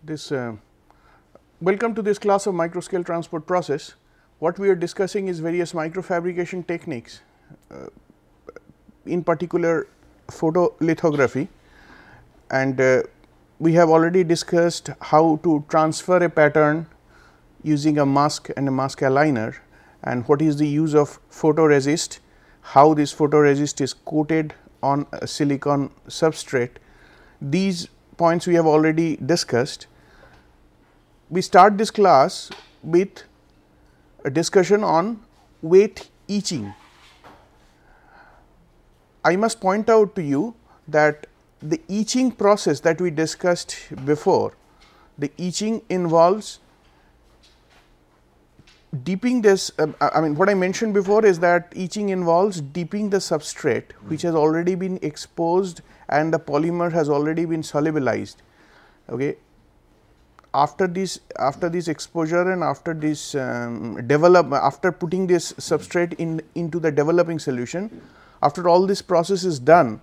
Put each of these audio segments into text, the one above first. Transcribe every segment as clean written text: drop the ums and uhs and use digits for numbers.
This welcome to this class of microscale transport process. What we are discussing is various microfabrication techniques, in particular photolithography, and we have already discussed how to transfer a pattern using a mask and a mask aligner, and what is the use of photoresist, how this photoresist is coated on a silicon substrate. These points we have already discussed. We start this class with a discussion on wet etching. I must point out to you that the etching process that we discussed before, the etching involves dipping this, I mean what I mentioned before is that etching involves dipping the substrate which has already been exposed and the polymer has already been solubilized. Okay. After this exposure and after this after putting this substrate into the developing solution, after all this process is done,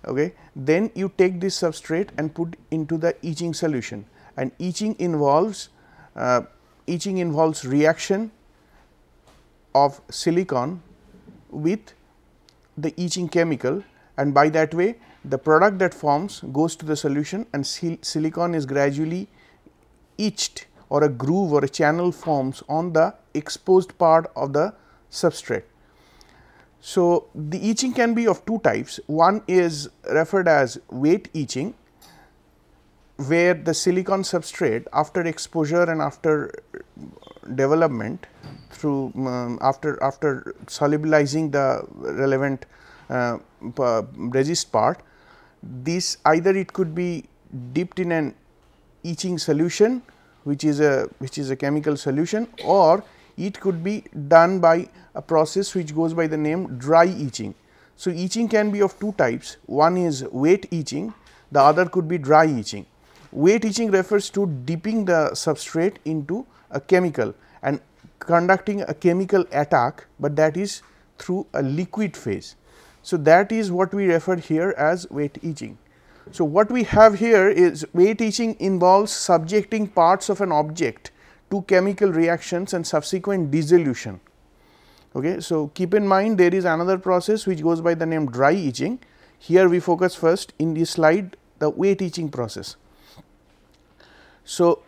okay, then you take this substrate and put into the etching solution, and etching involves reaction of silicon with the etching chemical, and by that way the product that forms goes to the solution and silicon is gradually etched, or a groove or a channel forms on the exposed part of the substrate. So, the etching can be of two types. One is referred as wet etching, where the silicon substrate after exposure and after development through after solubilizing the relevant resist part, this either it could be dipped in an etching solution which is a chemical solution, or it could be done by a process which goes by the name dry etching. So, etching can be of two types. One is wet etching, the other could be dry etching. Wet etching refers to dipping the substrate into a chemical and conducting a chemical attack, but that is through a liquid phase. So, that is what we refer here as wet etching. So, what we have here is wet etching involves subjecting parts of an object to chemical reactions and subsequent dissolution. Okay. So, keep in mind there is another process which goes by the name dry etching. Here we focus first in this slide the wet etching process. So,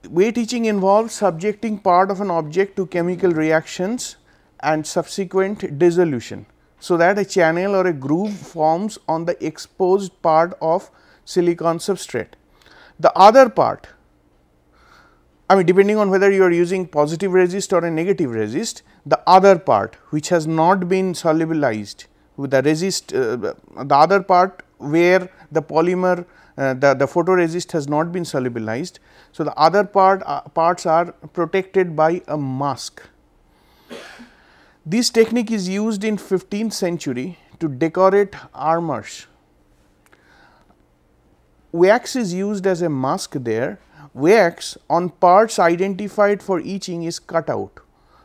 wet etching involves subjecting part of an object to chemical reactions and subsequent dissolution, so that a channel or a groove forms on the exposed part of silicon substrate. The other part, I mean depending on whether you are using positive resist or a negative resist, the other part which has not been solubilized with the resist, the other part where the polymer the photoresist has not been solubilized. So, the other parts are protected by a mask. This technique is used in 15th century to decorate armours. Wax is used as a mask there. Wax on parts identified for etching is cut out.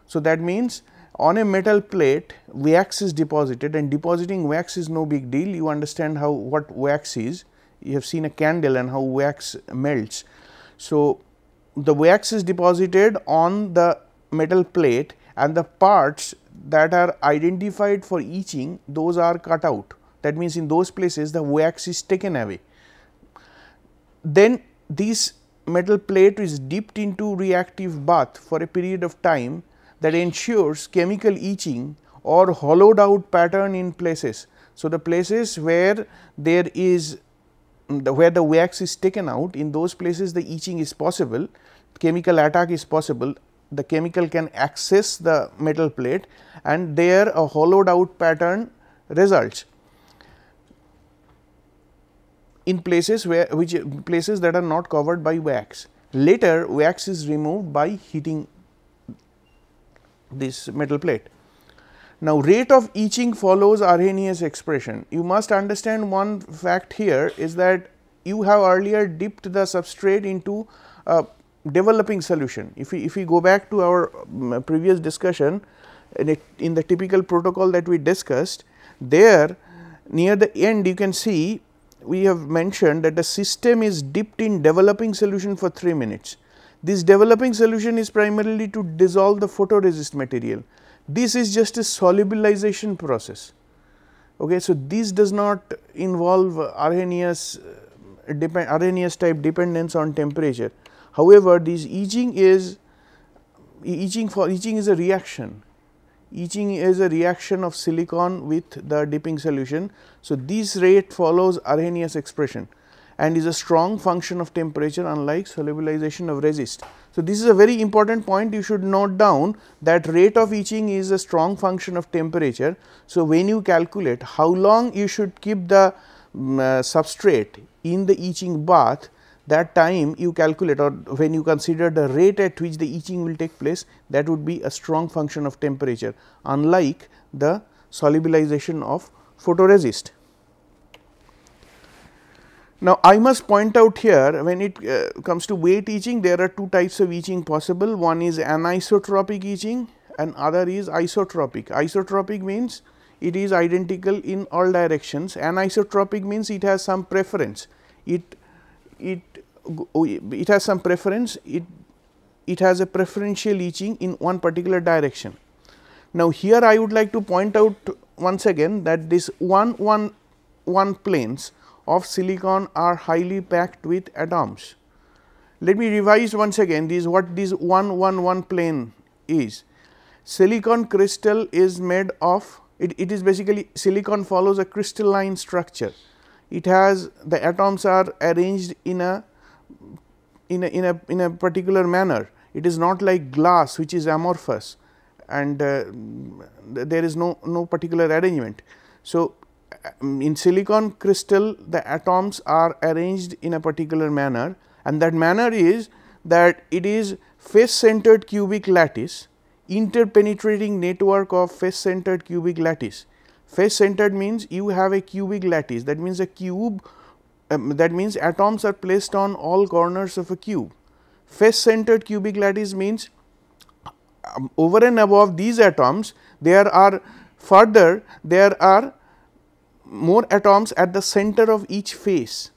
So, that means on a metal plate wax is deposited, and depositing wax is no big deal. You understand what wax is. You have seen a candle and how wax melts. So, the wax is deposited on the metal plate, and the parts that are identified for etching, those are cut out. That means, in those places the wax is taken away. Then this metal plate is dipped into reactive bath for a period of time that ensures chemical etching or hollowed out pattern in places. So, the places where there is where the wax is taken out, in those places the etching is possible, chemical attack is possible, the chemical can access the metal plate and there a hollowed out pattern results in places places that are not covered by wax. Later wax is removed by heating this metal plate. Now, rate of etching follows Arrhenius expression. You must understand one fact here is that you have earlier dipped the substrate into a developing solution. If we go back to our previous discussion, in the typical protocol that we discussed, there near the end you can see we have mentioned that the system is dipped in developing solution for 3 minutes. This developing solution is primarily to dissolve the photoresist material. This is just a solubilization process. Okay. So, this does not involve Arrhenius type dependence on temperature. However, this etching is a reaction. Etching is a reaction of silicon with the dipping solution. So, this rate follows Arrhenius expression and is a strong function of temperature, unlike solubilization of resist. So, this is a very important point, you should note down that rate of etching is a strong function of temperature. So, when you calculate how long you should keep the substrate in the etching bath, that time you calculate, or when you consider the rate at which the etching will take place, that would be a strong function of temperature, unlike the solubilization of photoresist. Now, I must point out here, when it comes to wet etching, there are two types of etching possible. One is anisotropic etching and other is isotropic. Isotropic means it is identical in all directions. Anisotropic means it has some preference. It has some preference. It has a preferential etching in one particular direction. Now, here I would like to point out once again that this 1 planes of silicon are highly packed with atoms. Let me revise once again this, what this 1 plane is. Silicon crystal is made of, it is basically silicon follows a crystalline structure. It has the atoms are arranged in a particular manner. It is not like glass, which is amorphous and there is no particular arrangement. So, in silicon crystal the atoms are arranged in a particular manner, and that manner is that it is face centered cubic lattice, interpenetrating network of face centered cubic lattice. Face centered means you have a cubic lattice, that means a cube, that means atoms are placed on all corners of a cube. Face centered cubic lattice means over and above these atoms there are more atoms at the center of each face.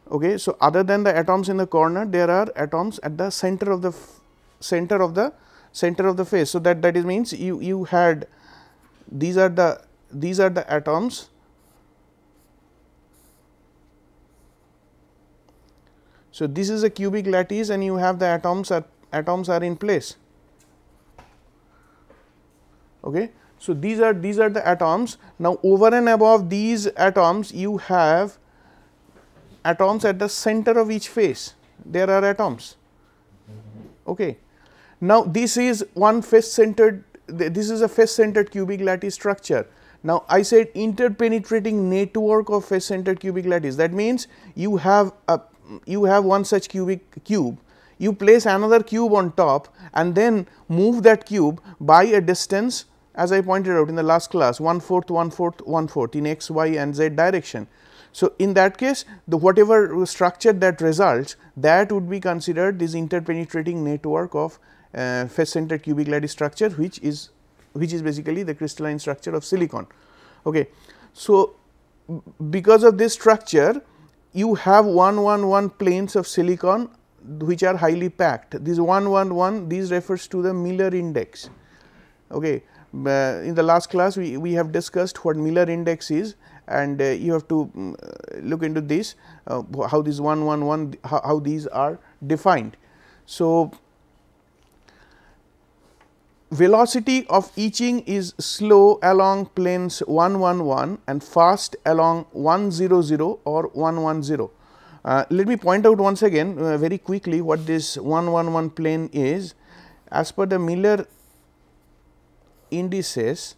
Okay. So, other than the atoms in the corner, there are atoms at the center of the face. So, that is means you had these are the atoms. So, this is a cubic lattice and you have the atoms are in place. Okay. So, these are the atoms. Now, over and above these atoms you have atoms at the center of each face, there are atoms. Okay. Now, this is one face centered, this is a face centered cubic lattice structure. Now, I said interpenetrating network of face centered cubic lattice, that means you have one such cube, you place another cube on top and then move that cube by a distance, as I pointed out in the last class, 1/4, 1/4, 1/4 in x, y and z direction. So, in that case the whatever structure that results, that would be considered this interpenetrating network of face centered cubic lattice structure, which is basically the crystalline structure of silicon. Okay. So, because of this structure you have 1 planes of silicon which are highly packed. This 1 this refers to the Miller index. Okay. In the last class we have discussed what Miller index is, and you have to look into this, how this 1 how these are defined. So, velocity of etching is slow along planes 1 and fast along 1 or 1 let me point out once again very quickly what this 1 plane is. As per the Miller indices,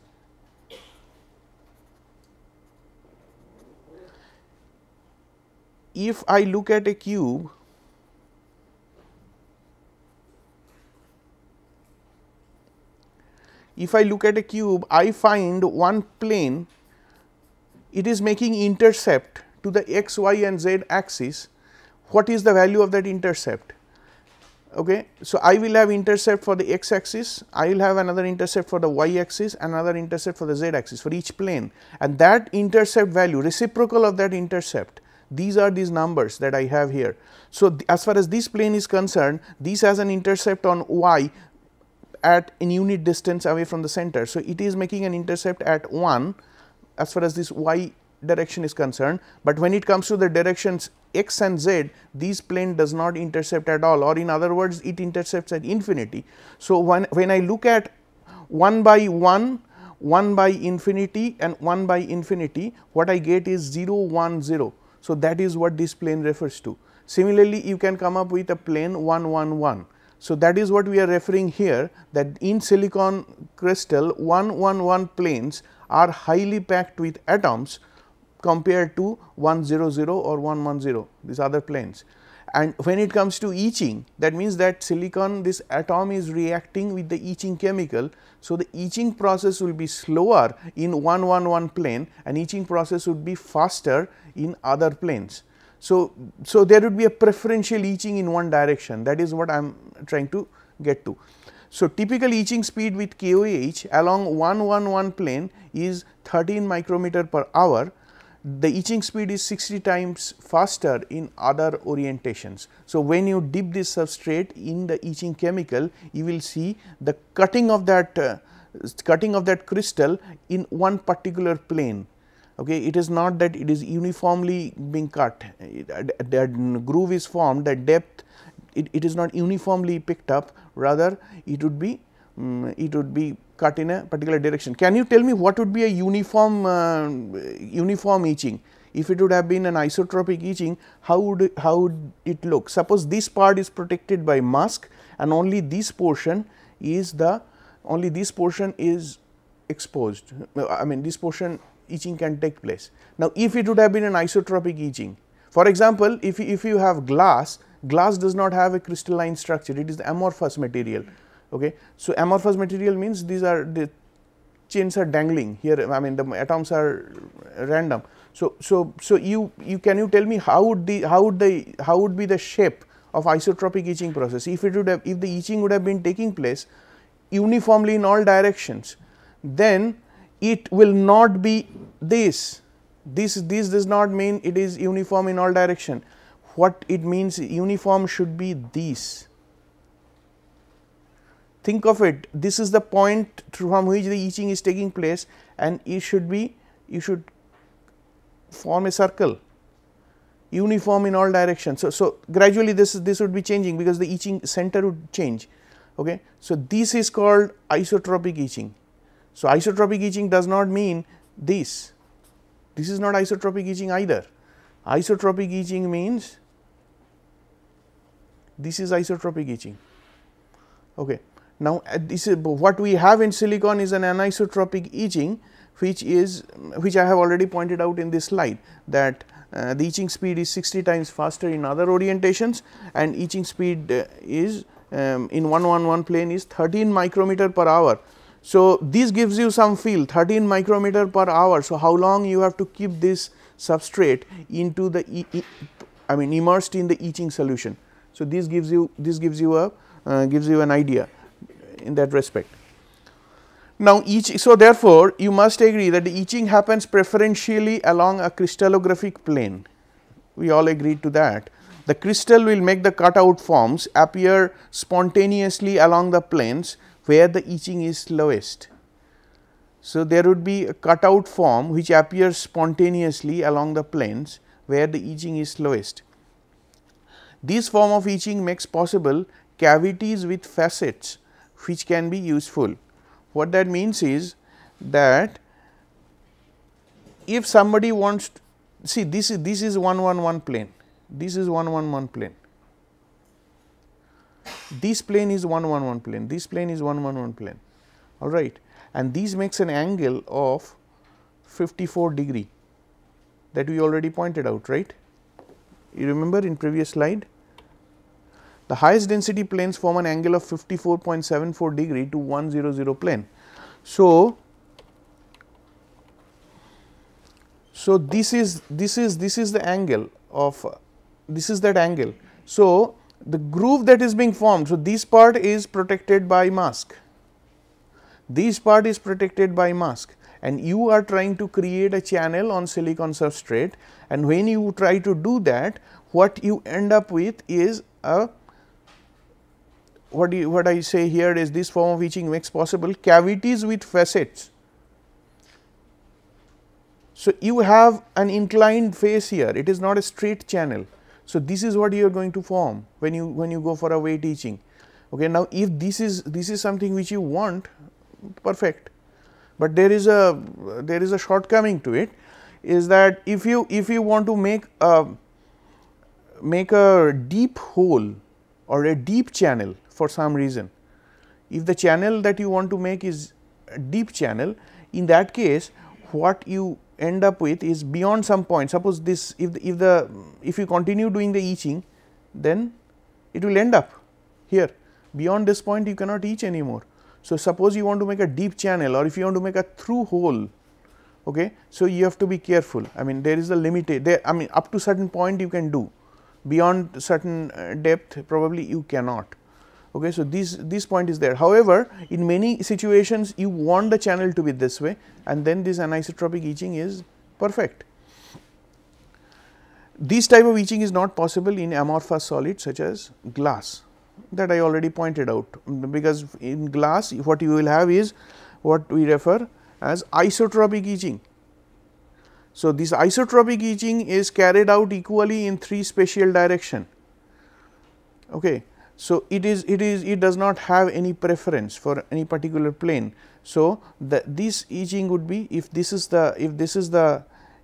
if I look at a cube, I find one plane, it is making intercept to the x, y and z axis. What is the value of that intercept? Okay. So, I will have intercept for the x axis, I will have another intercept for the y axis, another intercept for the z axis for each plane, and that intercept value, reciprocal of that intercept, these are these numbers that I have here. So, as far as this plane is concerned, this has an intercept on y at an unit distance away from the center. So, it is making an intercept at 1 as far as this y direction is concerned, but when it comes to the directions x and z, this plane does not intercept at all, or in other words it intercepts at infinity. So, when I look at 1 by 1, 1 by infinity and 1 by infinity, what I get is 0 1 0. So, that is what this plane refers to. Similarly, you can come up with a plane 1 1 1. So, that is what we are referring here, that in silicon crystal 1 1 1 planes are highly packed with atoms compared to 1 0 0 or 1 1 0, these other planes. And when it comes to etching, that means that silicon, this atom is reacting with the etching chemical. So, the etching process will be slower in 1 1 1 plane and etching process would be faster in other planes. So, there would be a preferential etching in one direction, that is what I am trying to get to. So, typical etching speed with KOH along 1 1 1 plane is 13 micrometer per hour. The etching speed is 60 times faster in other orientations. So, when you dip this substrate in the etching chemical, you will see the cutting of that crystal in one particular plane. Okay. It is not that it is uniformly being cut, that groove is formed, that depth it is not uniformly picked up, rather it would be cut in a particular direction. Can you tell me what would be a uniform etching? If it would have been an isotropic etching, how would it look? Suppose this part is protected by mask and only this portion is exposed. I mean, this portion etching can take place. Now, if it would have been an isotropic etching, for example, if you have glass does not have a crystalline structure, it is the amorphous material. Okay. So, amorphous material means these are the chains are dangling here, I mean the atoms are random. So, you can you tell me how would be the shape of isotropic etching process if the etching would have been taking place uniformly in all directions, then it will not be this. This does not mean it is uniform in all direction. What it means, uniform should be this. Think of it, this is the point from which the etching is taking place and you should form a circle uniform in all directions. So, gradually this would be changing because the etching center would change. Okay. So, this is called isotropic etching. So, isotropic etching does not mean this is not isotropic etching either. Isotropic etching means this is isotropic etching. Okay. Now, this is what we have in silicon is an anisotropic etching, which I have already pointed out in this slide, that the etching speed is 60 times faster in other orientations and etching speed is in 111 plane is 13 micrometer per hour. So, this gives you some feel, 13 micrometer per hour. So, how long you have to keep this substrate into the immersed in the etching solution. So, this gives you an idea in that respect. Now, so therefore, you must agree that the etching happens preferentially along a crystallographic plane. We all agreed to that. The crystal will make the cutout forms appear spontaneously along the planes where the etching is lowest. So, there would be a cutout form which appears spontaneously along the planes where the etching is lowest. This form of etching makes possible cavities with facets which can be useful. What that means is that if somebody wants to see this is 111 plane, this is 111 plane, this plane is 111 plane, this plane is 111 plane, all right, and these makes an angle of 54 degree that we already pointed out, right. You remember in previous slide, the highest density planes form an angle of 54.74 degree to 100 plane. So, this is the angle of this is that angle. So, the groove that is being formed. So, this part is protected by mask, this part is protected by mask, and you are trying to create a channel on silicon substrate, and when you try to do that, what you end up with is a what I say here is this form of etching makes possible cavities with facets. So, you have an inclined face here, it is not a straight channel. So, this is what you are going to form when you go for a wet etching. Okay. Now, if this is something which you want, perfect, but there is a shortcoming to it, is that if you want to make a deep hole or a deep channel for some reason, if the channel that you want to make is a deep channel, in that case what you end up with is beyond some point. Suppose this, if you continue doing the etching, then it will end up here, beyond this point you cannot etch anymore. So, suppose you want to make a deep channel, or if you want to make a through hole, okay, so you have to be careful. I mean, there is a limit there, I mean, up to certain point you can do, beyond certain depth probably you cannot. Okay. So, this point is there. However, in many situations you want the channel to be this way, and then this anisotropic etching is perfect. This type of etching is not possible in amorphous solids such as glass, that I already pointed out, because in glass what you will have is what we refer as isotropic etching. So, this isotropic etching is carried out equally in 3 spatial direction. Okay. So, it does not have any preference for any particular plane. So, this etching would be, if this is the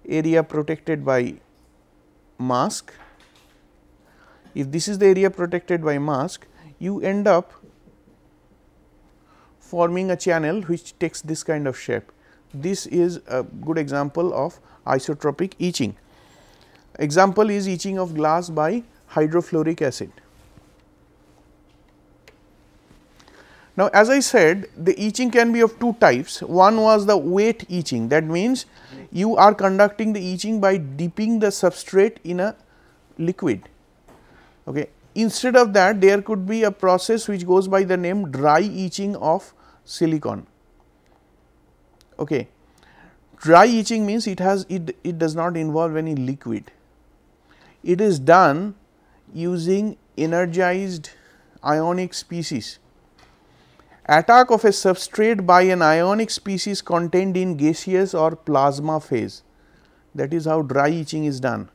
area protected by mask, if this is the area protected by mask, you end up forming a channel which takes this kind of shape. This is a good example of isotropic etching. Example is etching of glass by hydrofluoric acid. Now, as I said, the etching can be of 2 types. One was the wet etching, that means you are conducting the etching by dipping the substrate in a liquid. Okay. Instead of that, there could be a process which goes by the name dry etching of silicon. Okay. Dry etching means it does not involve any liquid. It is done using energized ionic species. Attack of a substrate by an ionic species contained in gaseous or plasma phase, that is how dry etching is done.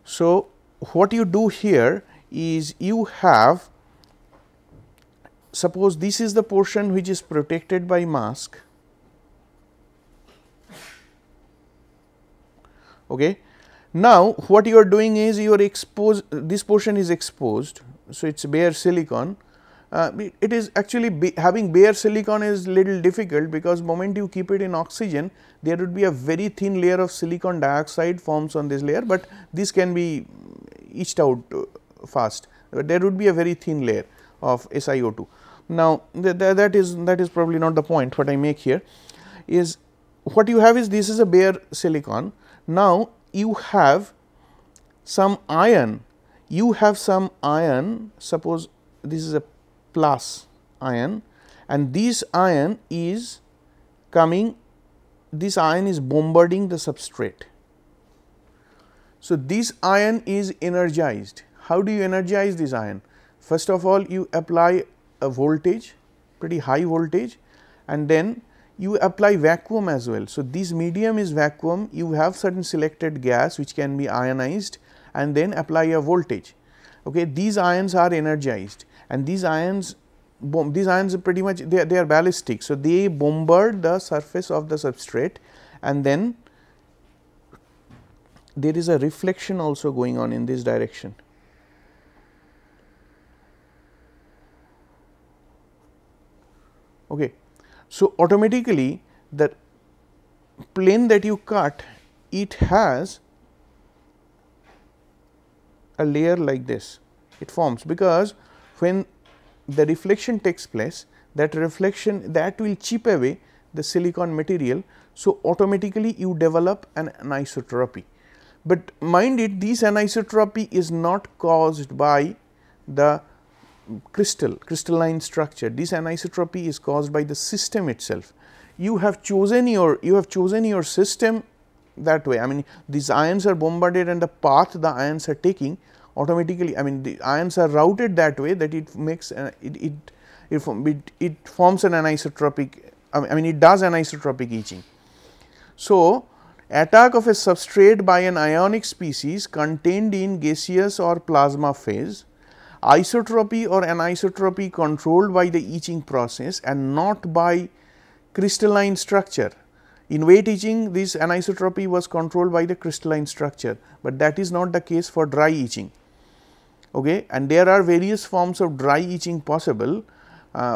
So, what you do here is you have, suppose this is the portion which is protected by mask. Okay. Now, what you are doing is you are exposed, this portion is exposed. So, it is bare silicon. It is actually having bare silicon is little difficult, because moment you keep it in oxygen, there would be a very thin layer of silicon dioxide forms on this layer, but this can be etched out fast, but there would be a very thin layer of SiO2. Now, that is probably not the point. What I make here is, what you have is, this is a bare silicon. Now, you have some ion. Suppose this is a plus ion, and this ion is coming, this ion is bombarding the substrate. So, this ion is energized. How do you energize this ion? First of all, you apply a voltage, pretty high voltage, and then you apply vacuum as well. So, this medium is vacuum, you have certain selected gas which can be ionized, and then apply a voltage. Okay. These ions are energized, and these ions are pretty much they are ballistic. So, they bombard the surface of the substrate, and then there is a reflection also going on in this direction. Okay. So, automatically the plane that you cut, it has a layer like this, it forms, because when the reflection takes place, that reflection that will chip away the silicon material. So, automatically you develop an anisotropy. but mind it, this anisotropy is not caused by the crystalline structure. This anisotropy is caused by the system itself. You have chosen your system that way. I mean, these ions are bombarded and the path the ions are taking automatically, I mean, the ions are routed that way that it makes it forms an anisotropic, I mean it does anisotropic etching. So, attack of a substrate by an ionic species contained in gaseous or plasma phase, isotropy or anisotropy controlled by the etching process and not by crystalline structure. In wet etching, this anisotropy was controlled by the crystalline structure, but that is not the case for dry etching. Okay. And there are various forms of dry etching possible.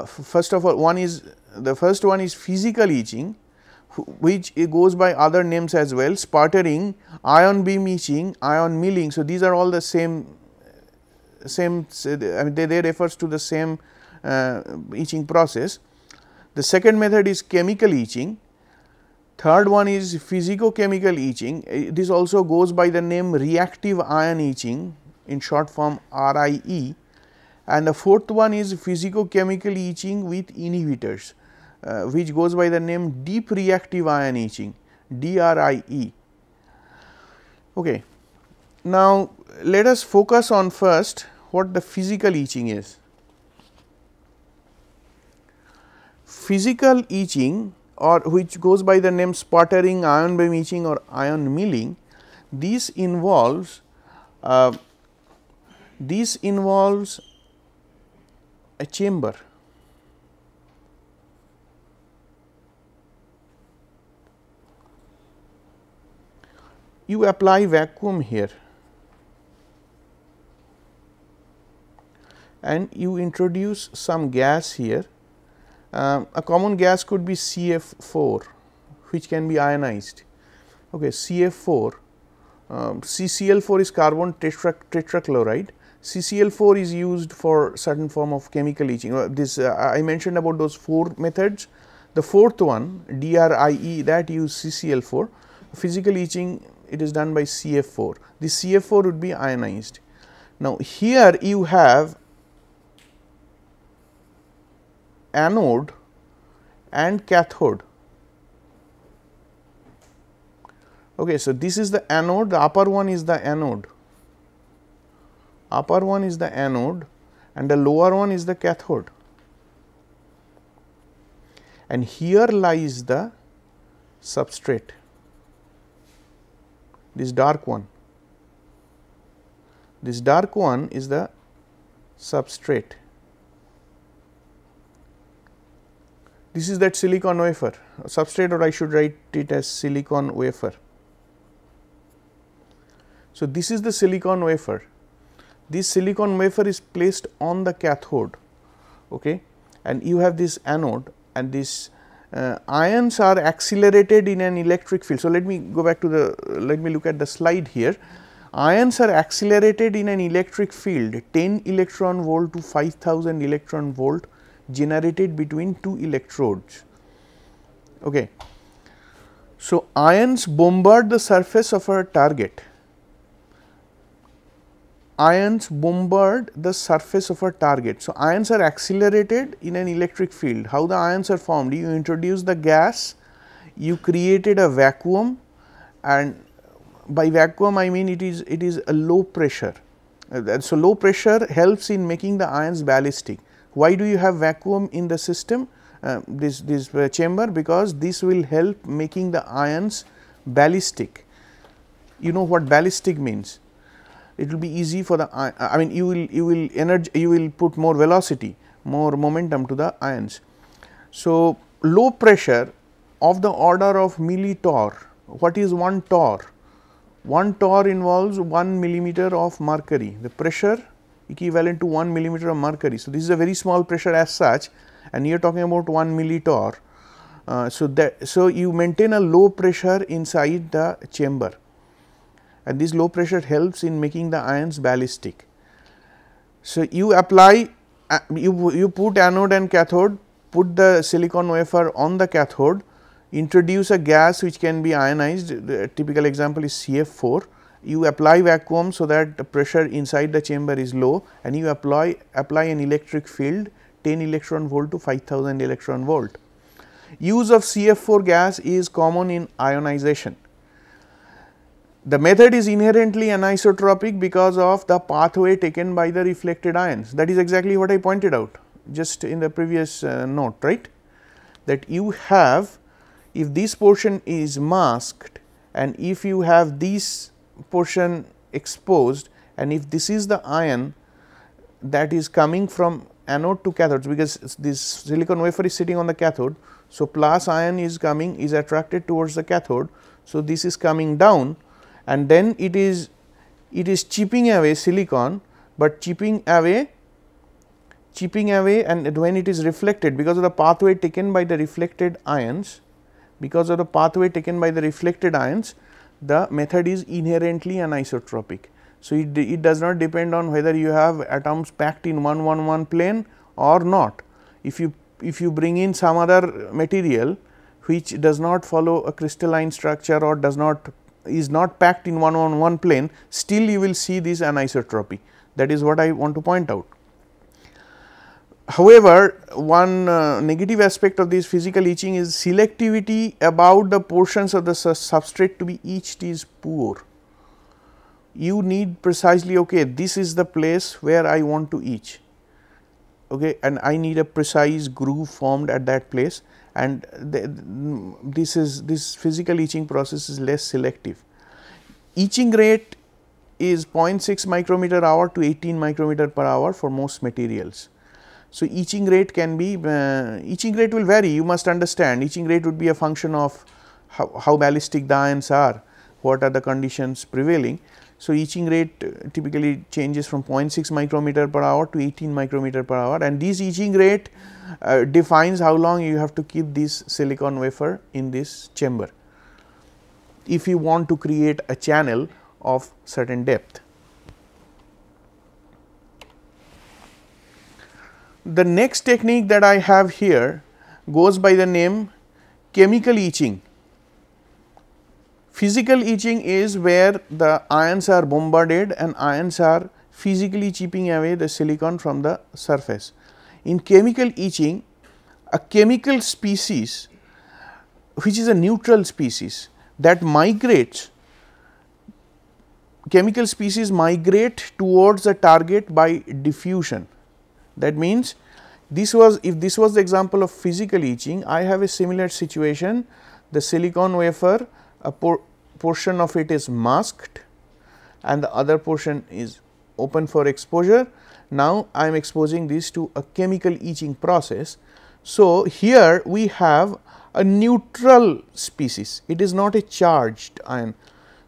First of all, the first one is physical etching, which goes by other names as well, sputtering, ion beam etching, ion milling. So, these are all the same I mean they refers to the same etching process. The second method is chemical etching. Third one is physico-chemical etching. This also goes by the name reactive ion etching, in short form RIE, and the fourth one is physico-chemical etching with inhibitors, which goes by the name deep reactive ion etching, DRIE. Okay. Now, let us focus on first what the physical etching is. Physical etching, or which goes by the name sputtering, ion beam etching or ion milling, this involves a chamber. You apply vacuum here and you introduce some gas here. A common gas could be CF4, which can be ionized. Okay, CF4, CCl4 is carbon tetrachloride. CCl4 is used for certain form of chemical etching. This I mentioned about those 4 methods. The fourth one, DRIE, that use CCl4. Physical etching, it is done by CF4. This CF4 would be ionized. Now, here you have anode and cathode. Okay, so this is the anode, the upper one is the anode, and the lower one is the cathode, and here lies the substrate, this dark one is the substrate. This is that silicon wafer, substrate, or I should write it as silicon wafer. So, this is the silicon wafer. This silicon wafer is placed on the cathode, okay, and you have this anode, and these ions are accelerated in an electric field. So, let me go back to let me look at the slide here. Ions are accelerated in an electric field 10 electron volt to 5000 electron volt generated between 2 electrodes. Okay. So, ions bombard the surface of a target. So, ions are accelerated in an electric field. How the ions are formed? You introduce the gas, you created a vacuum, and by vacuum I mean it is a low pressure. So, low pressure helps in making the ions ballistic. Why do you have vacuum in the system, this chamber? Because this will help making the ions ballistic. You know what ballistic means? It will be easy for the I mean you will put more velocity, more momentum to the ions. So, low pressure of the order of millitorr. What is 1 torr? 1 torr involves 1 millimeter of mercury, the pressure equivalent to 1 millimeter of mercury. So, this is a very small pressure as such, and you are talking about 1 millitorr. So, you maintain a low pressure inside the chamber, and this low pressure helps in making the ions ballistic. So, you apply you put anode and cathode, put the silicon wafer on the cathode, introduce a gas which can be ionized. The typical example is CF4, you apply vacuum so that the pressure inside the chamber is low, and you apply an electric field 10 electron volt to 5000 electron volt. Use of CF4 gas is common in ionization. The method is inherently anisotropic because of the pathway taken by the reflected ions. That is exactly what I pointed out just in the previous note, right, that you have, if this portion is masked and if you have this portion exposed, and if this is the ion that is coming from anode to cathodes, because this silicon wafer is sitting on the cathode. So, plus ion is coming, is attracted towards the cathode. So, this is coming down, and then it is chipping away silicon, but chipping away, and when it is reflected, because of the pathway taken by the reflected ions, the method is inherently anisotropic. So, it does not depend on whether you have atoms packed in 1-1-1 plane or not. If you bring in some other material which does not follow a crystalline structure or is not packed in 1-1-1 plane, still you will see this anisotropy. That is what I want to point out. However, one negative aspect of this physical etching is selectivity about the portions of the substrate to be etched is poor. You need precisely, okay, this is the place where I want to etch, okay, and I need a precise groove formed at that place, and this physical etching process is less selective. Etching rate is 0.6 micrometer hour to 18 micrometer per hour for most materials. So, etching rate can be, etching rate will vary, you must understand. Etching rate would be a function of how ballistic the ions are, what are the conditions prevailing. So, etching rate typically changes from 0.6 micrometer per hour to 18 micrometer per hour, and this etching rate defines how long you have to keep this silicon wafer in this chamber if you want to create a channel of certain depth. The next technique that I have here goes by the name chemical etching. Physical etching is where the ions are bombarded and ions are physically chipping away the silicon from the surface. In chemical etching, a chemical species which is a neutral species that migrates, chemical species migrate towards the target by diffusion. That means, if this was the example of physical etching, I have a similar situation. The silicon wafer, a portion of it is masked and the other portion is open for exposure. Now, I am exposing this to a chemical etching process. So, here we have a neutral species, it is not a charged ion.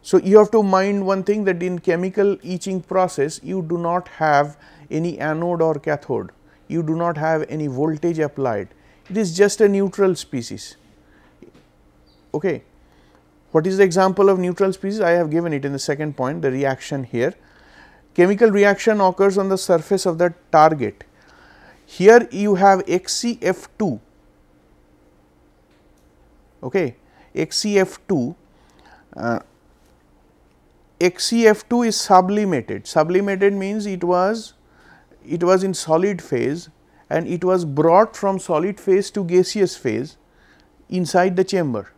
So, you have to mind one thing, that in chemical etching process you do not have any anode or cathode, you do not have any voltage applied, it is just a neutral species. Okay. What is the example of neutral species? I have given it in the second point, the reaction here. Chemical reaction occurs on the surface of the target. Here you have XCF2, okay. XCF2 XCF2 is sublimated. Sublimated means it was in solid phase and it was brought from solid phase to gaseous phase inside the chamber.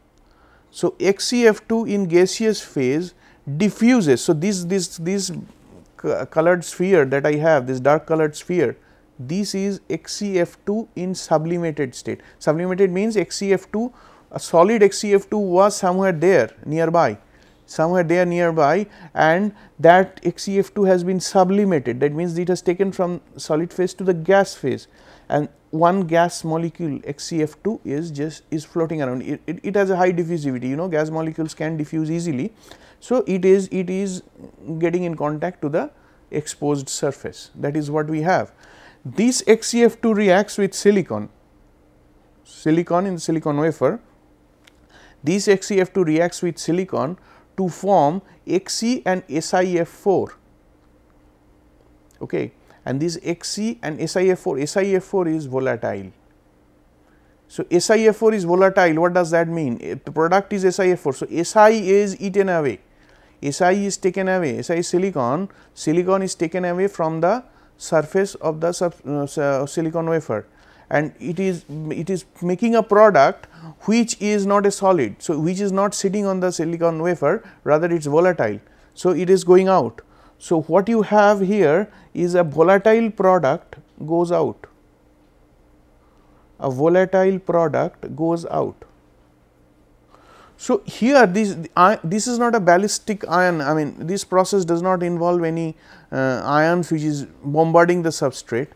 So, XCF2 in gaseous phase diffuses. So, this colored sphere that I have, this dark colored sphere, this is XCF2 in sublimated state. Sublimated means XCF2, a solid XCF2 was somewhere there nearby, and that XCF2 has been sublimated. That means, it has taken from solid phase to the gas phase, and one gas molecule XCF2 is floating around. It has a high diffusivity, gas molecules can diffuse easily. So, it is getting in contact to the exposed surface. That is what we have. This XCF2 reacts with silicon in the silicon wafer. This XCF2 reacts with silicon to form Xc and SiF4, okay. And this Xc and SiF4 is volatile. So, SiF4 is volatile. What does that mean? The product is SiF4. So, Si is eaten away. Si is taken away, Si is silicon, silicon is taken away from the surface of the silicon wafer, and it is making a product which is not a solid. So, which is not sitting on the silicon wafer, rather it is volatile. So, it is going out. So, what you have here is a volatile product goes out, a volatile product goes out. So, here this is not a ballistic ion, I mean this process does not involve any ions which is bombarding the substrate.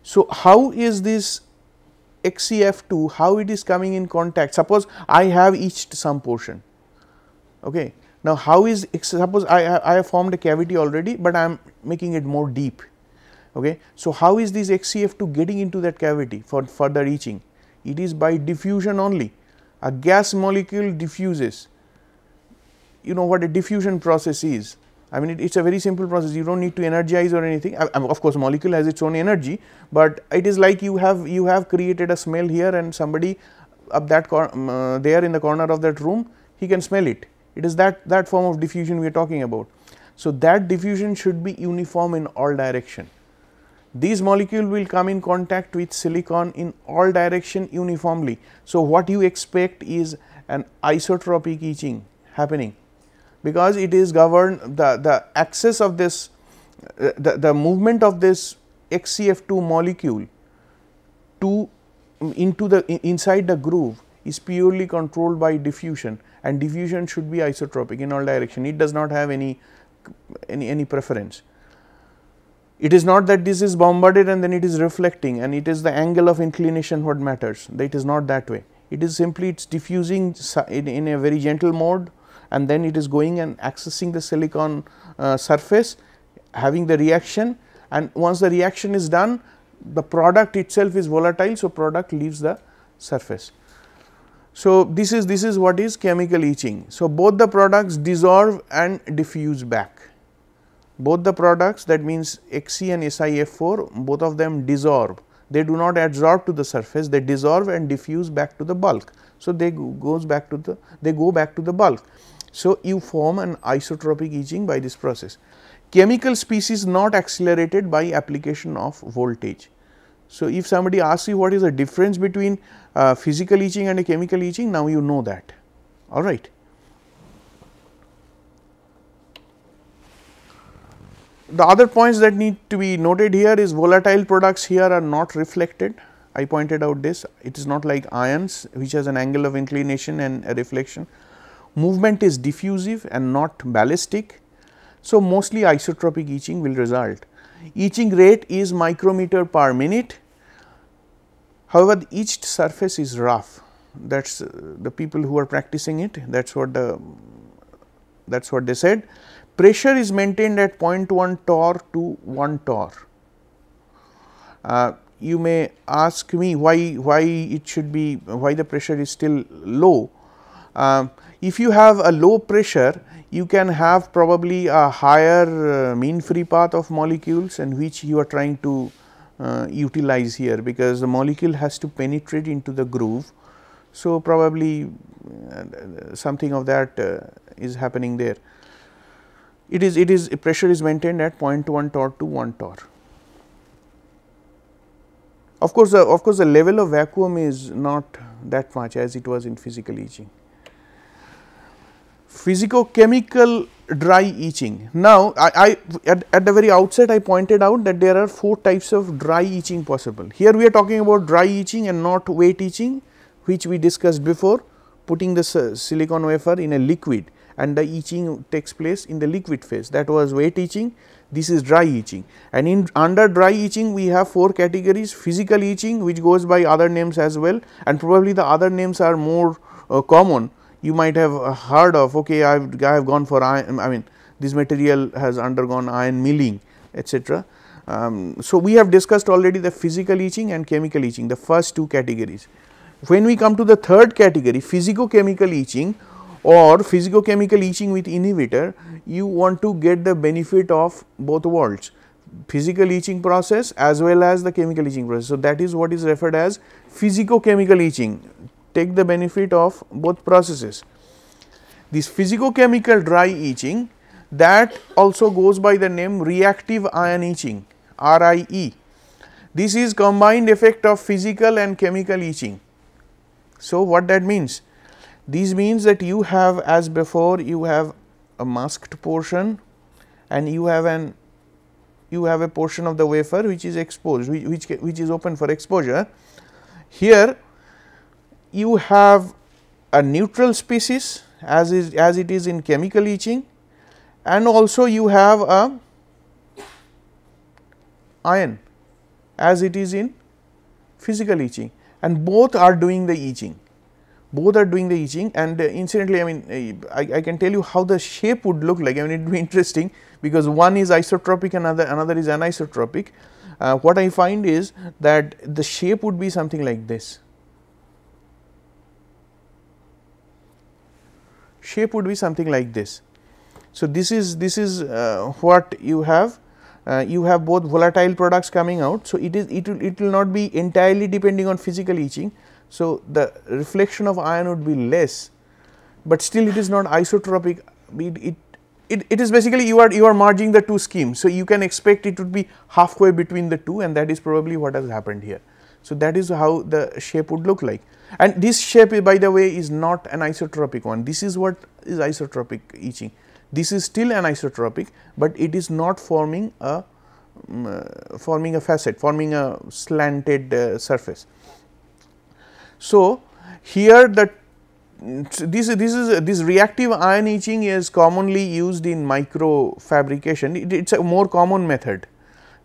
So, how is this XeF2, how it is coming in contact? Suppose I have etched some portion. Okay. Now, how is, suppose I have formed a cavity already, but I am making it more deep. Okay. So, how is this XeF2 getting into that cavity for further etching? It is by diffusion only. A gas molecule diffuses. You know what a diffusion process is. I mean it is a very simple process, you do not need to energize or anything. Of course, molecule has its own energy, but it is like you have created a smell here, and somebody up that there in the corner of that room, he can smell it. It is that form of diffusion we are talking about. So, that diffusion should be uniform in all direction. These molecules will come in contact with silicon in all direction uniformly. So, what you expect is an isotropic etching happening, because it is governed, the access of this, the movement of this XeF2 molecule to into the inside the groove is purely controlled by diffusion, and diffusion should be isotropic in all direction. It does not have any preference. It is not that this is bombarded and then it is reflecting, and it is the angle of inclination what matters. It is not that way. It is simply it is diffusing in a very gentle mode, and then it is going and accessing the silicon surface, having the reaction, and once the reaction is done, the product itself is volatile. So, product leaves the surface. So, this is what is chemical etching. So, both the products dissolve and diffuse back. Both the products, that means Xe and SiF4, both of them dissolve. They do not adsorb to the surface, they dissolve and diffuse back to the bulk. So, they go back to the bulk. So, you form an isotropic etching by this process. Chemical species not accelerated by application of voltage. So, if somebody asks you what is the difference between physical etching and a chemical etching, now you know that, all right. The other points that need to be noted here is volatile products here are not reflected. I pointed out this, it is not like ions which has an angle of inclination and a reflection. Movement is diffusive and not ballistic. So, mostly isotropic etching will result. Etching rate is micrometer per minute. However, the etched surface is rough, that is the people who are practicing it, that is what they said. Pressure is maintained at 0.1 torr to 1 torr. You may ask me why it should be, why the pressure is still low. If you have a low pressure, you can have probably a higher mean free path of molecules, and which you are trying to utilize here, because the molecule has to penetrate into the groove. So, probably something of that is happening there. It is pressure is maintained at 0.1 torr to 1 torr. Of course, the level of vacuum is not that much as it was in physical etching. Physico-chemical dry etching. Now, at the very outset I pointed out that there are 4 types of dry etching possible. Here we are talking about dry etching and not wet etching, which we discussed before, putting the silicon wafer in a liquid and the etching takes place in the liquid phase. That was wet etching, this is dry etching. And under dry etching we have 4 categories: physical etching, which goes by other names as well, and probably the other names are more common. You might have heard of, okay, I have gone for iron, I mean this material has undergone iron milling, etc. So, we have discussed already the physical etching and chemical etching, the first 2 categories. When we come to the third category, physico-chemical etching or physico-chemical etching with inhibitor, you want to get the benefit of both worlds, physical etching process as well as the chemical etching process. So, that is what is referred as physico-chemical etching, take the benefit of both processes. This physico-chemical dry etching, that also goes by the name reactive ion etching, RIE. This is combined effect of physical and chemical etching. So, what that means? This means that you have, as before, you have a masked portion and you have a portion of the wafer which is exposed, which is open for exposure. Here you have a neutral species as it is in chemical etching, and also you have a ion as it is in physical etching, and both are doing the etching. And incidentally, I mean, I can tell you how the shape would look like. I mean, it would be interesting because one is isotropic and another is anisotropic. What I find is that the shape would be something like this. Shape would be something like this. So, this is what you have. You have both volatile products coming out. So, it will not be entirely depending on physical etching. So, the reflection of ion would be less, but still it is not isotropic. It is basically you are merging the two schemes. So, you can expect it would be halfway between the two, and that is probably what has happened here. So, that is how the shape would look like, and this shape, by the way, is not an isotropic one. This is what is isotropic etching. This is still anisotropic, but it is not forming a facet, forming a slanted surface. So, here this reactive ion etching is commonly used in micro fabrication. It is a more common method,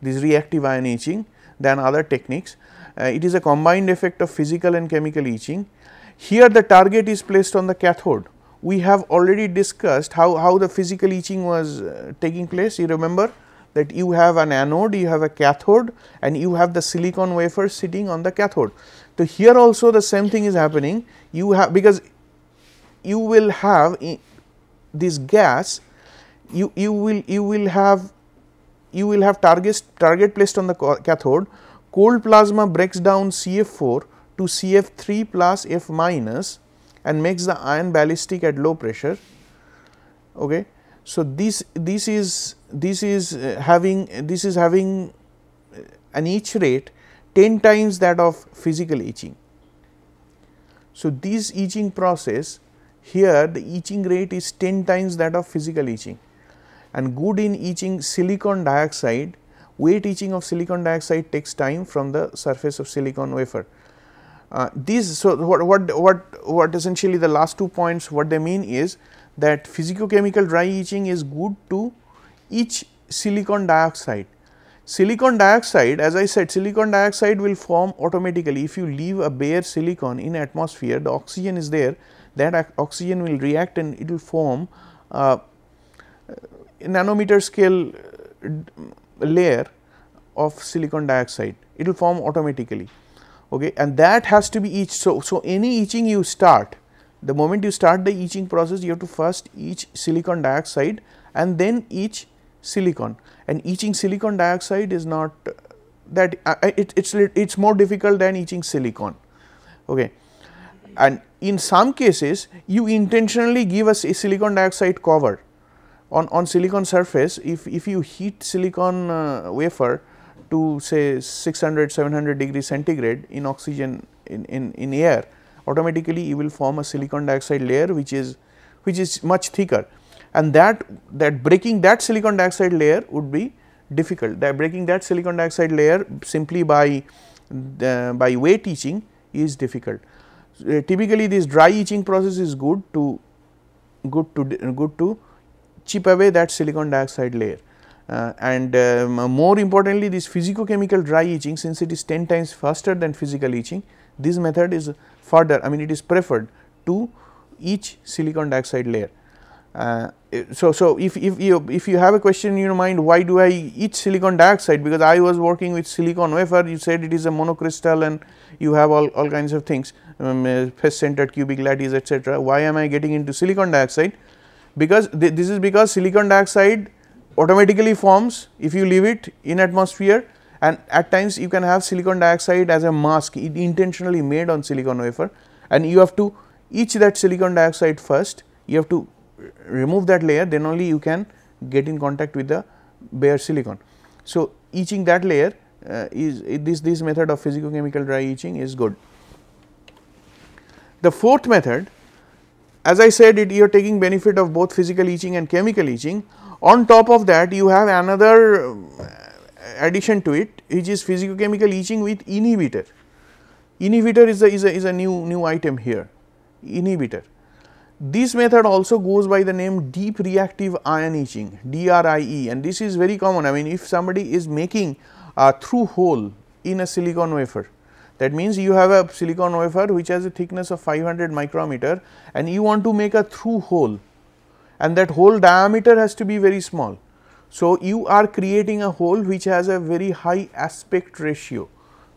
this reactive ion etching, than other techniques. It is a combined effect of physical and chemical etching. Here the target is placed on the cathode. We have already discussed how the physical etching was taking place. You remember that you have an anode, you have a cathode, and you have the silicon wafer sitting on the cathode. So, here also the same thing is happening. You have, because you will have this gas, you will have target placed on the cathode. Cold plasma breaks down CF4 to CF3 plus F minus and makes the ion ballistic at low pressure. Okay. So, this is having an etch rate 10 times that of physical etching. So, this etching process here, the etching rate is 10 times that of physical etching, and good in etching silicon dioxide. Wet etching of silicon dioxide takes time from the surface of silicon wafer. So, what essentially the last 2 points, what they mean is that physico-chemical dry etching is good to etch silicon dioxide. Silicon dioxide, as I said, silicon dioxide will form automatically. If you leave a bare silicon in atmosphere, the oxygen is there, that oxygen will react and it will form a nanometer scale layer of silicon dioxide. It will form automatically, okay, and that has to be etched. So, any etching you start, the moment you start the etching process, you have to first etch silicon dioxide and then etch silicon, and etching silicon dioxide is not that it's more difficult than etching silicon. Okay. And in some cases you intentionally give us a silicon dioxide cover on silicon surface. If you heat silicon wafer to say 600-700 degrees centigrade in oxygen in air, automatically you will form a silicon dioxide layer which is much thicker, and that breaking that silicon dioxide layer would be difficult. That breaking that silicon dioxide layer simply by wet etching is difficult. Typically this dry etching process is good to chip away that silicon dioxide layer, and more importantly this physico-chemical dry etching, since it is 10 times faster than physical etching, this method is further, I mean, it is preferred to etch silicon dioxide layer. So if you have a question in your mind, why do I etch silicon dioxide, because I was working with silicon wafer, you said it is a monocrystal and you have all kinds of things, face centered cubic lattice, etc. Why am I getting into silicon dioxide? Because this is because silicon dioxide automatically forms if you leave it in atmosphere, and at times you can have silicon dioxide as a mask intentionally made on silicon wafer, and you have to etch that silicon dioxide first. You have to remove that layer, then only you can get in contact with the bare silicon. So, etching that layer this method of physico-chemical dry etching is good. The fourth method, as I said, you are taking benefit of both physical etching and chemical etching. On top of that, you have another addition to it, which is physico-chemical etching with inhibitor. Inhibitor is a new item here, inhibitor. This method also goes by the name deep reactive ion etching, DRIE, and this is very common. I mean, if somebody is making a through hole in a silicon wafer, that means you have a silicon wafer which has a thickness of 500 micrometer and you want to make a through hole, and that hole diameter has to be very small. So, you are creating a hole which has a very high aspect ratio.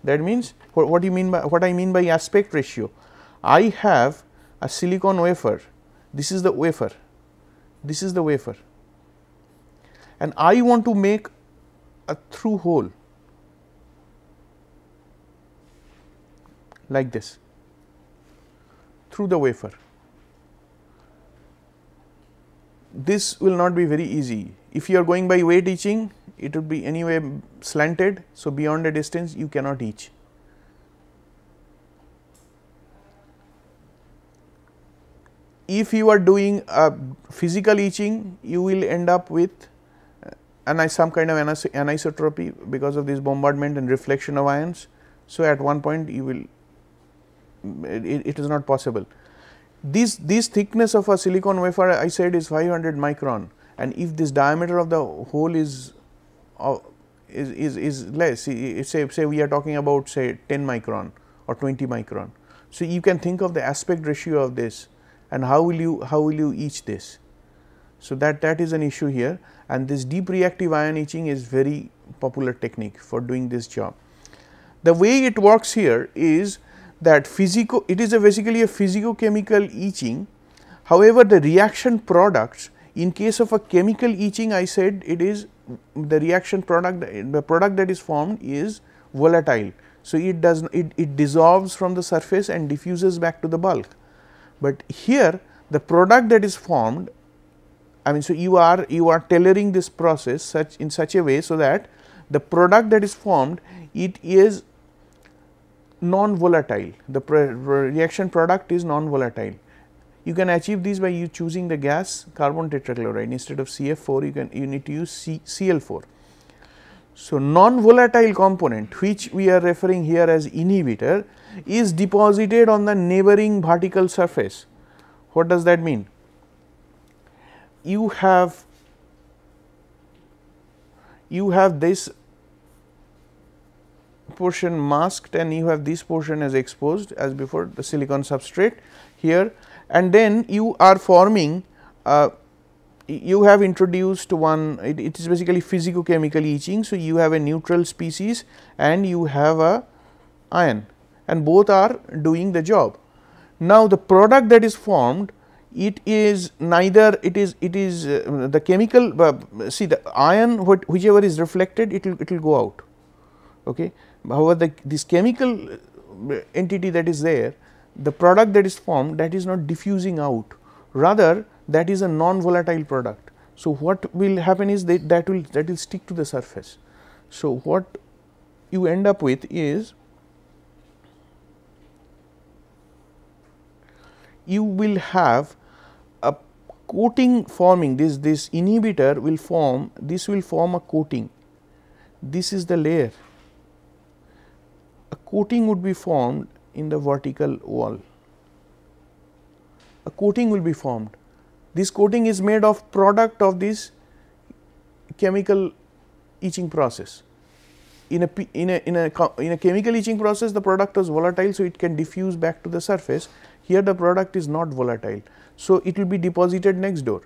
That means, what I mean by aspect ratio, I have a silicon wafer, this is the wafer, this is the wafer, and I want to make a through hole like this through the wafer. This will not be very easy. If you are going by weight etching, it would be anyway slanted. So, beyond a distance you cannot etch. If you are doing a physical etching, you will end up with some kind of anisotropy because of this bombardment and reflection of ions. So, at one point you will it is not possible. This thickness of a silicon wafer, I said, is 500 micron, and if this diameter of the hole is less, say we are talking about say 10 micron or 20 micron. So, you can think of the aspect ratio of this and how will you etch this. So, that is an issue here, and this deep reactive ion etching is very popular technique for doing this job. The way it works here is that it is basically a physico-chemical etching. However, the reaction products, in case of a chemical etching, I said it is the reaction product, the product that is formed is volatile. So, it dissolves from the surface and diffuses back to the bulk. But here the product that is formed, I mean, so you are tailoring this process in such a way so that the product that is formed, it is non-volatile, the reaction product is non-volatile. You can achieve this by you choosing the gas carbon tetrachloride instead of CF4, you need to use Cl4. So, non-volatile component, which we are referring here as inhibitor, is deposited on the neighboring vertical surface. What does that mean? You have this portion masked and you have this portion as exposed as before, the silicon substrate here, and then you are forming you have introduced one, it is basically physico-chemical etching. So, you have a neutral species and you have a ion, and both are doing the job. Now, the product that is formed, it is neither the chemical, see the ion whichever is reflected, it will go out. Okay. However, this chemical entity that is there, the product that is formed, that is not diffusing out, rather that is a non-volatile product. So, what will happen is that will stick to the surface. So, what you end up with is you will have a coating forming, this inhibitor will form, this will form a coating, this is the layer. A coating would be formed in the vertical wall, a coating will be formed. This coating is made of product of this chemical etching process. In a chemical etching process, the product was volatile, so it can diffuse back to the surface. Here the product is not volatile, so it will be deposited next door.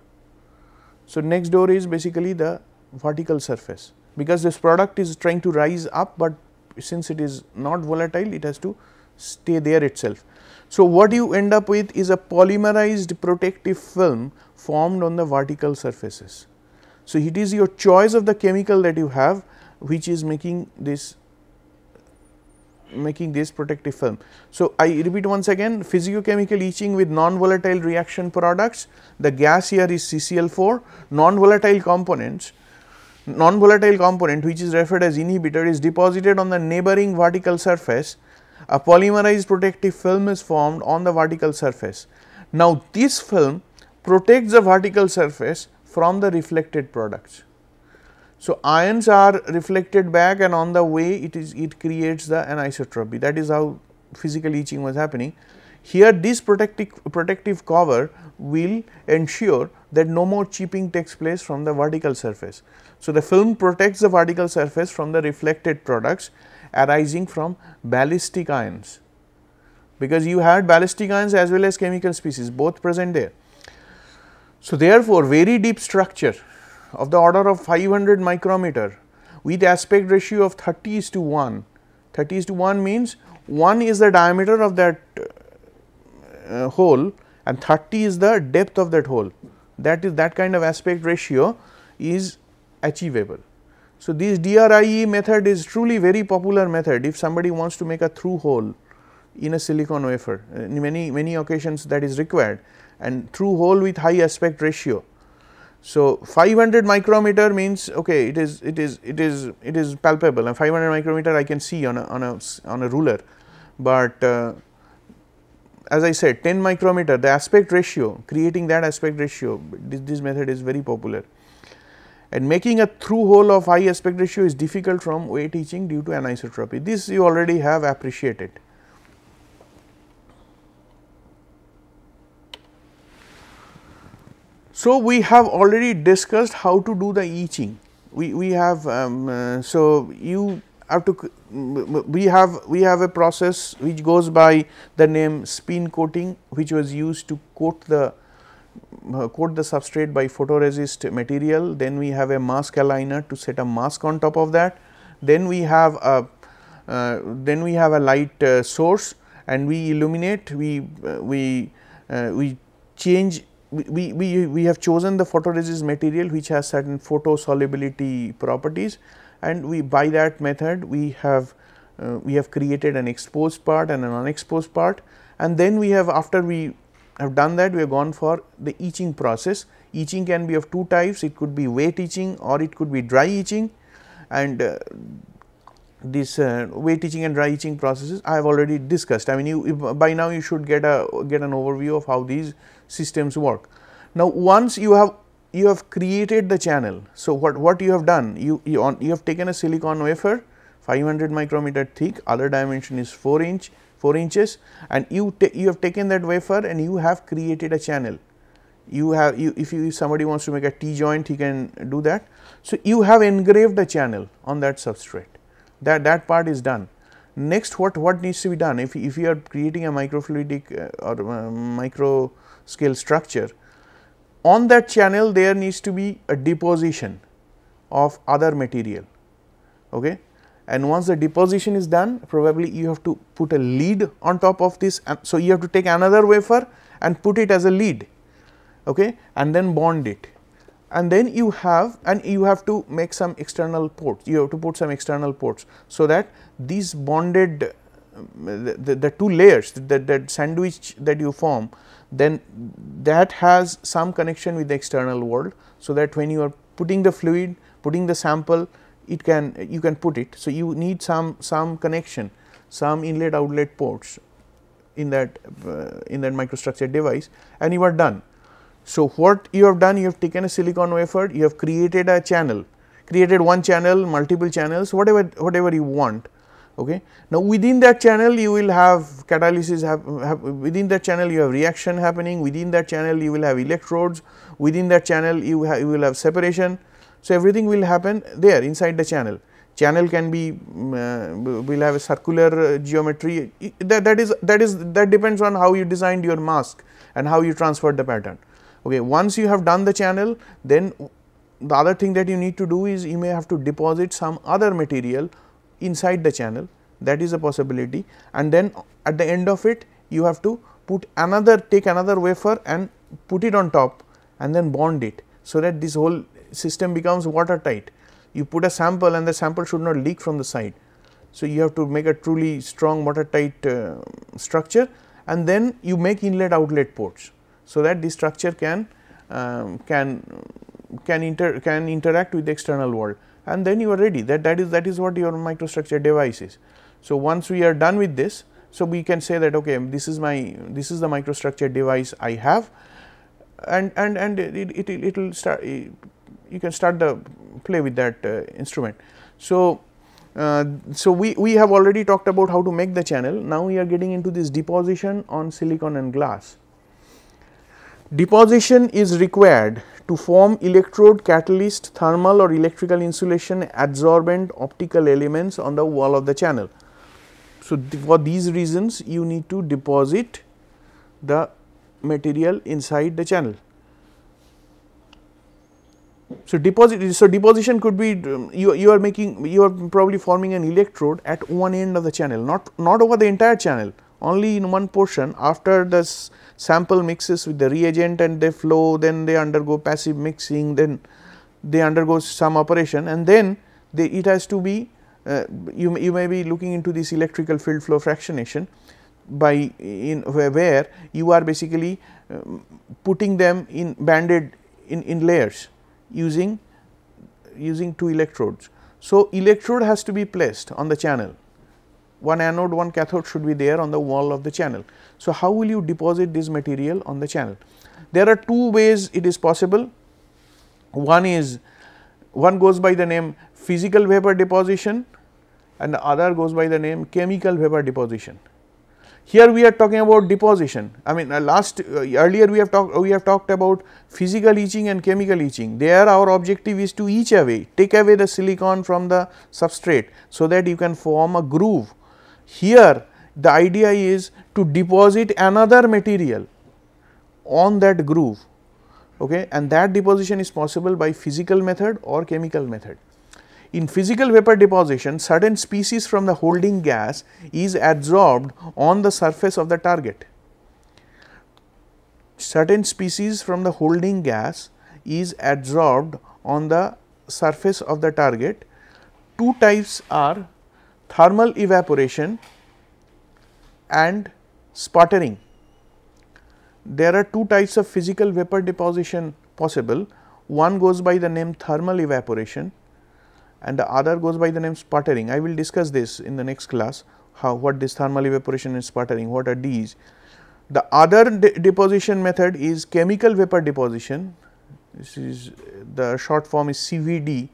So, next door is basically the vertical surface, because this product is trying to rise up, but since it is not volatile, it has to stay there itself. So, what you end up with is a polymerized protective film formed on the vertical surfaces. So, it is your choice of the chemical that you have which is making this making this protective film. So, I repeat once again, physico-chemical etching with non-volatile reaction products, the gas here is CCl4, non-volatile component which is referred as inhibitor is deposited on the neighboring vertical surface, a polymerized protective film is formed on the vertical surface. Now, this film protects the vertical surface from the reflected products. So, ions are reflected back and on the way it creates the anisotropy, that is how physical etching was happening. Here this protective cover will ensure that no more chipping takes place from the vertical surface. So, the film protects the vertical surface from the reflected products arising from ballistic ions, because you had ballistic ions as well as chemical species both present there. So, therefore, very deep structure of the order of 500 micrometer with aspect ratio of 30:1. 30:1 means 1 is the diameter of that hole and 30 is the depth of that hole. That kind of aspect ratio is achievable. So, this DRIE method is truly very popular method if somebody wants to make a through hole in a silicon wafer. In many occasions that is required, and through hole with high aspect ratio. So, 500 micrometer means okay, it is palpable, and 500 micrometer I can see on a ruler, but as I said 10 micrometer, the aspect ratio, creating that aspect ratio, this method is very popular, and making a through hole of high aspect ratio is difficult from wet etching due to anisotropy. This you already have appreciated. So, we have already discussed how to do the etching. We have so you have to we have a process which goes by the name spin coating, which was used to coat the substrate by photoresist material. Then we have a mask aligner to set a mask on top of that. Then we have a light source, and we illuminate. We change. We have chosen the photoresist material which has certain photo solubility properties, and by that method we have created an exposed part and an unexposed part, and then we have, after we have done that, we have gone for the etching process. Etching can be of two types, it could be wet etching or it could be dry etching, and this wet etching and dry etching processes I have already discussed. I mean, by now you should get an overview of how these systems work. Now, once you have created the channel, so what you have done, you have taken a silicon wafer 500 micrometer thick, other dimension is 4 inches, and you have taken that wafer and you have created a channel. If somebody wants to make a T joint, he can do that. So, you have engraved a channel on that substrate. That part is done. Next, what needs to be done? If you are creating a microfluidic or micro scale structure, on that channel there needs to be a deposition of other material. Okay? And once the deposition is done, probably you have to put a lead on top of this. So, you have to take another wafer and put it as a lead, okay, and then bond it. And then you have to make some external ports, you have to put some external ports, so that these bonded the two layers, that sandwich that you form, then that has some connection with the external world. So, that when you are putting the fluid, putting the sample, you can put it. So, you need some connection, some inlet outlet ports in that microstructure device, and you are done. So, what you have done, you have taken a silicon wafer, you have created a channel, created one channel, multiple channels, whatever you want. Okay. Now, within that channel you will have catalysis, within that channel you have reaction happening, within that channel you will have electrodes, within that channel you will have separation. So, everything will happen there inside the channel. Channel can be will have a circular geometry, that depends on how you designed your mask and how you transferred the pattern. Okay. Once you have done the channel, then the other thing that you need to do is you may have to deposit some other material inside the channel, that is a possibility, and then at the end of it you have to take another wafer and put it on top and then bond it, so that this whole system becomes watertight. You put a sample and the sample should not leak from the side. So, you have to make a truly strong watertight structure, and then you make inlet outlet ports. So, that the structure can interact with the external world, and then you are ready. That is what your microstructure device is. So, once we are done with this, so we can say that okay, this is the microstructure device I have, and it will start, you can start the play with that instrument. So, we have already talked about how to make the channel. Now, we are getting into this deposition on silicon and glass. Deposition is required to form electrode, catalyst, thermal or electrical insulation, adsorbent, optical elements on the wall of the channel. So, for these reasons you need to deposit the material inside the channel. So, deposition could be you are probably forming an electrode at one end of the channel, not over the entire channel, only in one portion. After the sample mixes with the reagent and they flow, then they undergo passive mixing, then they undergo some operation, and then it has to be you may be looking into this electrical field flow fractionation where you are basically putting them in banded in layers using 2 electrodes. So, electrode has to be placed on the channel, one anode, one cathode should be there on the wall of the channel. So, how will you deposit this material on the channel? There are 2 ways it is possible. One goes by the name physical vapor deposition and the other goes by the name chemical vapor deposition. Here we are talking about deposition. I mean earlier we have talked about physical etching and chemical etching. There our objective is to etch away, take away the silicon from the substrate, so that you can form a groove. Here the idea is to deposit another material on that groove, okay, and that deposition is possible by physical method or chemical method. In physical vapor deposition, certain species from the holding gas is adsorbed on the surface of the target. Certain species from the holding gas is adsorbed on the surface of the target. 2 types are thermal evaporation and sputtering. There are 2 types of physical vapor deposition possible. One goes by the name thermal evaporation and the other goes by the name sputtering. I will discuss this in the next class, what this thermal evaporation and sputtering, what are these. The other deposition method is chemical vapor deposition. This is the short form is CVD,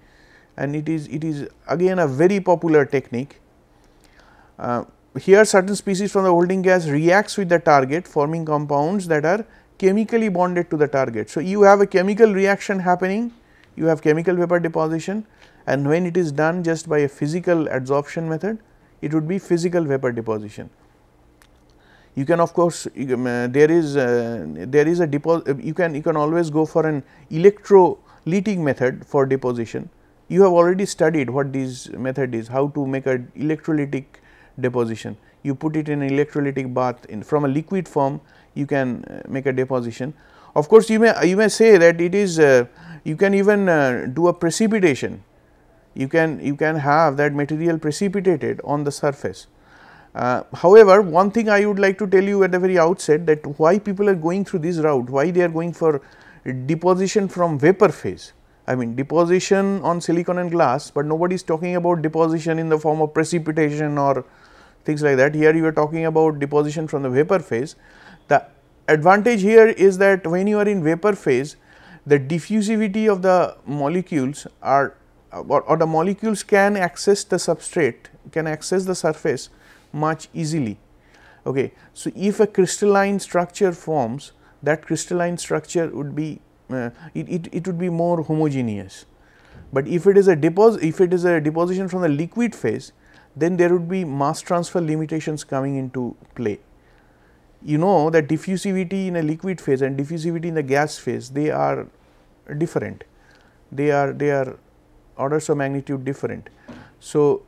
and it is again a very popular technique. Here certain species from the holding gas reacts with the target, forming compounds that are chemically bonded to the target. So, you have a chemical reaction happening, you have chemical vapor deposition, and when it is done just by a physical adsorption method, it would be physical vapor deposition. You can of course, there is a you can always go for an electrolytic method for deposition. You have already studied what this method is, how to make a electrolytic deposition. You put it in an electrolytic bath from a liquid form, you can make a deposition. Of course, you may say that it is you can even do a precipitation. You can have that material precipitated on the surface. However, one thing I would like to tell you at the very outset, that why people are going through this route, why they are going for deposition from vapor phase. I mean deposition on silicon and glass, but nobody is talking about deposition in the form of precipitation or things like that. Here you are talking about deposition from the vapor phase. The advantage here is that when you are in vapor phase, the diffusivity of the molecules are or the molecules can access the substrate, can access the surface much easily. Okay. So, if a crystalline structure forms, that crystalline structure would be it would be more homogeneous, but if it is a deposition from the liquid phase, then there would be mass transfer limitations coming into play. You know that diffusivity in a liquid phase and diffusivity in the gas phase, they are different, they are orders of magnitude different. So,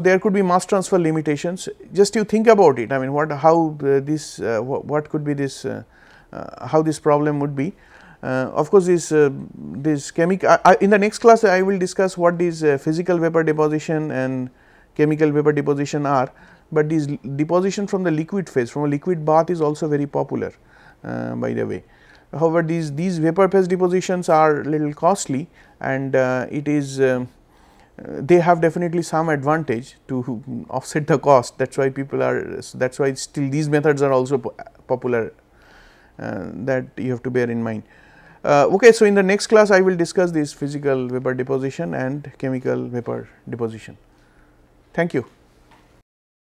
there could be mass transfer limitations. Just you think about it, I mean what could be this how this problem would be. Of course, this chemical in the next class I will discuss what is physical vapor deposition and chemical vapor deposition are, but this deposition from the liquid phase, from a liquid bath, is also very popular by the way. However, these vapor phase depositions are little costly, and it is they have definitely some advantage to offset the cost. That is why people are, that is why still these methods are also popular, that you have to bear in mind. Okay, so in the next class I will discuss this physical vapor deposition and chemical vapor deposition. Thank you.